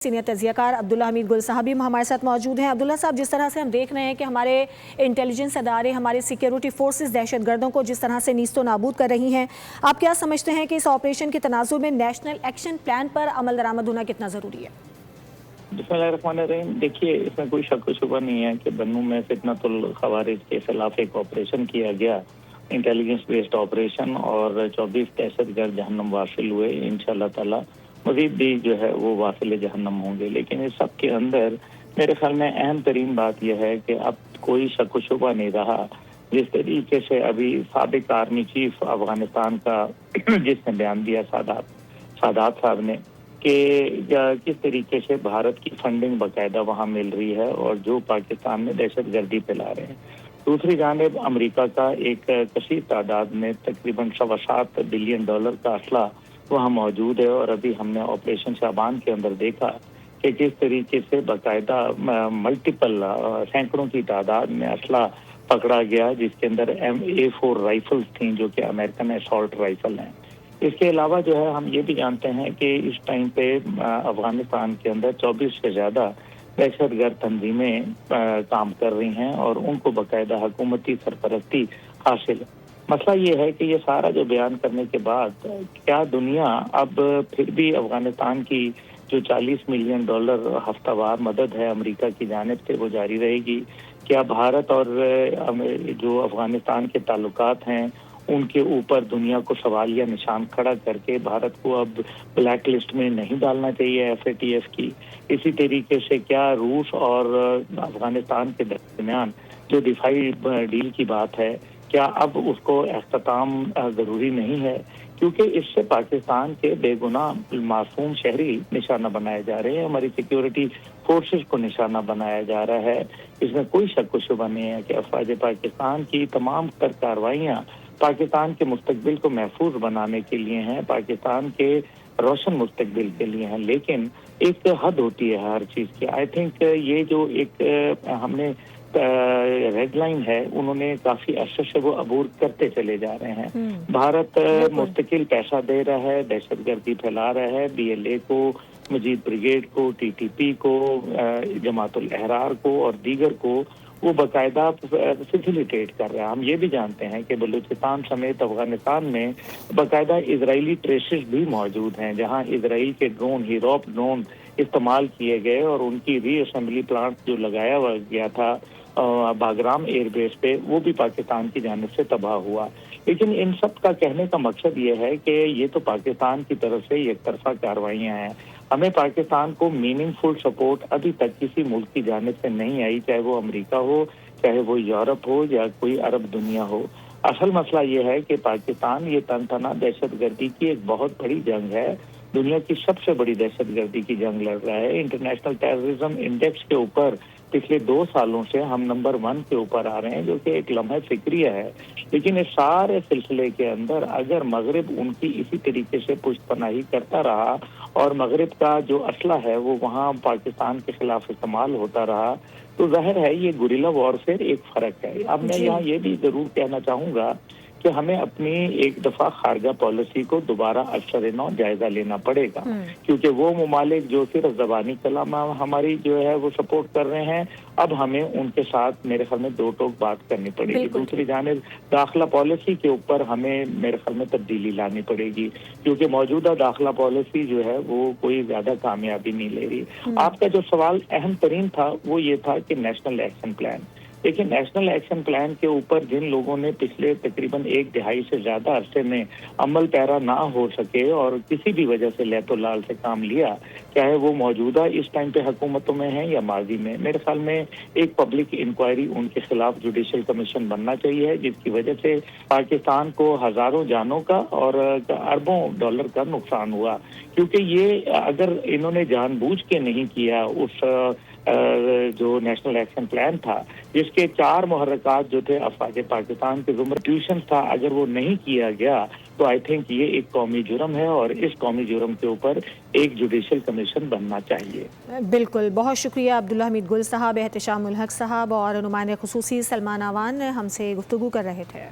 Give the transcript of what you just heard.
Senior तजियाकार Abdullah Hamid गुल साहब भी हमारे साथ मौजूद हैं। अब्दुल्ला साहब, जिस तरह से हम देख रहे हैं कि हमारे इंटेलिजेंस अदारे, हमारे सिक्योरिटी फोर्सेस दहशतगर्दों को जिस तरह से नीस्तो नाबूद कर रही हैं, आप क्या समझते हैं कि इस ऑपरेशन के तनाजुर में नेशनल एक्शन प्लान पर अमल दरामद होना कितना ज़रूरी है? बिस्मिल्लाहिर्रहमानिर्रहीम। देखिए, इसमें कोई शक व शुबा नहीं है कि बन्नू में फितनतुल खवारिज के खिलाफ एक ऑपरेशन किया गया, इंटेलिजेंस बेस्ड ऑपरेशन, और 24 दहशतगर्द जहन्नम वासिल हुए। इंशाअल्लाह ताला मजीद भी जो है वो वासिल जहन्नम होंगे। लेकिन इस सब के अंदर मेरे ख्याल में अहम तरीन बात यह है कि अब कोई शक व शुबा नहीं रहा, जिस तरीके से अभी साबिक आर्मी चीफ अफगानिस्तान का जिसने बयान दिया सादात साहब ने कि किस तरीके से भारत की फंडिंग बाकायदा वहाँ मिल रही है और जो पाकिस्तान में दहशतगर्दी फैला रहे हैं। दूसरी जानिब अमेरिका का एक कसीर तादाद में तकरीबन $7.25 बिलियन का असला वहाँ मौजूद है। और अभी हमने ऑपरेशन शाबान के अंदर देखा कि किस तरीके से बाकायदा मल्टीपल सैकड़ों की तादाद में असला पकड़ा गया, जिसके अंदर MA4 राइफल्स थी जो कि अमेरिकन असॉल्ट राइफल हैं। इसके अलावा जो है हम ये भी जानते हैं कि इस टाइम पे अफगानिस्तान के अंदर 24 से ज़्यादा दहशतगर्द तंजीमें काम कर रही हैं और उनको बाकायदा हुकूमती सरपरस्ती हासिल है। मसला ये है कि ये सारा जो बयान करने के बाद क्या दुनिया अब फिर भी अफगानिस्तान की जो $40 मिलियन हफ्तावार मदद है अमेरिका की जानिब से वो जारी रहेगी? क्या भारत और जो अफगानिस्तान के ताल्लुकात हैं उनके ऊपर दुनिया को सवालिया निशान खड़ा करके भारत को अब ब्लैक लिस्ट में नहीं डालना चाहिए FATF की? इसी तरीके से क्या रूस और अफगानिस्तान के दरमियान जो दिफाई डील की बात है, क्या अब उसको अख्ताम ज़रूरी नहीं है? क्योंकि इससे पाकिस्तान के बेगुनाह मासूम शहरी निशाना बनाए जा रहे हैं, हमारी सिक्योरिटी फोर्सेस को निशाना बनाया जा रहा है। इसमें कोई शक व शुबा नहीं है कि अफवाज पाकिस्तान की तमाम तर कार्रवाइयाँ पाकिस्तान के मुस्तकबिल को महफूज बनाने के लिए हैं, पाकिस्तान के रोशन मुस्तकबिल के लिए हैं। लेकिन एक हद होती है हर चीज़ की। आई थिंक ये जो एक हमने रेड लाइन है, उन्होंने काफी अरसे से वो अबूर करते चले जा रहे हैं। भारत मुस्तकिल पैसा दे रहा है, दहशतगर्दी फैला रहा है, BLA को, मजीद ब्रिगेड को, TTP को, जमातुल अहरार को और दीगर को वो बाकायदा फैसिलिटेट कर रहा है। हम ये भी जानते हैं कि बलूचिस्तान समेत अफगानिस्तान में बाकायदा इजरायली ट्रेसेस भी मौजूद हैं, जहां इजराइल के ड्रोन, हीरोप ड्रोन इस्तेमाल किए गए और उनकी रीअसेंबली प्लांट जो लगाया गया था बागराम एयरबेस पे, वो भी पाकिस्तान की जानिब से तबाह हुआ। लेकिन इन सब का कहने का मकसद ये है कि ये तो पाकिस्तान की तरफ से एक तरफा कार्रवाइयाँ हैं। हमें पाकिस्तान को मीनिंगफुल सपोर्ट अभी तक किसी मुल्क की जानिब से नहीं आई, चाहे वो अमेरिका हो, चाहे वो यूरोप हो या कोई अरब दुनिया हो। असल मसला ये है कि पाकिस्तान ये तनतना दहशतगर्दी की एक बहुत बड़ी जंग है, दुनिया की सबसे बड़ी दहशतगर्दी की जंग लड़ रहा है। इंटरनेशनल टेररिज्म इंडेक्स के ऊपर पिछले 2 सालों से हम नंबर 1 के ऊपर आ रहे हैं, जो कि एक लम्हा फिक्रिया है। लेकिन इस सारे सिलसिले के अंदर अगर मगरिब उनकी इसी तरीके से पुष्टपनाही करता रहा और मगरिब का जो असला है वो वहाँ पाकिस्तान के खिलाफ इस्तेमाल होता रहा, तो जाहिर है ये गुरिल्ला वॉरफेयर एक फ़र्क है। अब मैं यहाँ ये भी ज़रूर कहना चाहूँगा कि हमें अपनी एक दफ़ा खारजा पॉलिसी को दोबारा असर-ए-नौ जायज़ा लेना पड़ेगा, क्योंकि वो ममालिक जो सिर्फ ज़बानी कलाम हमारी जो है वो सपोर्ट कर रहे हैं, अब हमें उनके साथ मेरे ख्याल में दो टोक बात करनी पड़ेगी। दूसरी जानिब दाखिला पॉलिसी के ऊपर हमें मेरे ख्याल में तब्दीली लानी पड़ेगी, क्योंकि मौजूदा दाखिला पॉलिसी जो है वो कोई ज़्यादा कामयाबी नहीं ले रही। आपका जो सवाल अहम तरीन था वो ये था कि नेशनल एक्शन प्लान। देखिए, नेशनल एक्शन प्लान के ऊपर जिन लोगों ने पिछले तकरीबन 1 दिहाई से ज़्यादा अरसे में अमल पैरा ना हो सके और किसी भी वजह से लहतो लाल से काम लिया, चाहे वो मौजूदा इस टाइम पे हुकूमतों में है या माजी में, मेरे ख्याल में एक पब्लिक इंक्वायरी उनके खिलाफ जुडिशल कमीशन बनना चाहिए, जिसकी वजह से पाकिस्तान को हज़ारों जानों का और अरबों डॉलर का नुकसान हुआ। क्योंकि ये अगर इन्होंने जानबूझ के नहीं किया, उस जो नेशनल एक्शन प्लान था जिसके 4 मुहर्रकात जो थे अफवाज पाकिस्तान के ज़ुमरे ट्यूशन था, अगर वो नहीं किया गया तो आई थिंक ये एक कौमी जुर्म है और इस कौमी जुर्म के ऊपर एक जुडिशल कमीशन बनना चाहिए। बिल्कुल, बहुत शुक्रिया अब्दुल्ला हमीद गुल साहब, एहतिशाम उल हक साहब और नुमाइंदे खुसूसी सलमान आवान हमसे गुफ्तगू कर रहे थे।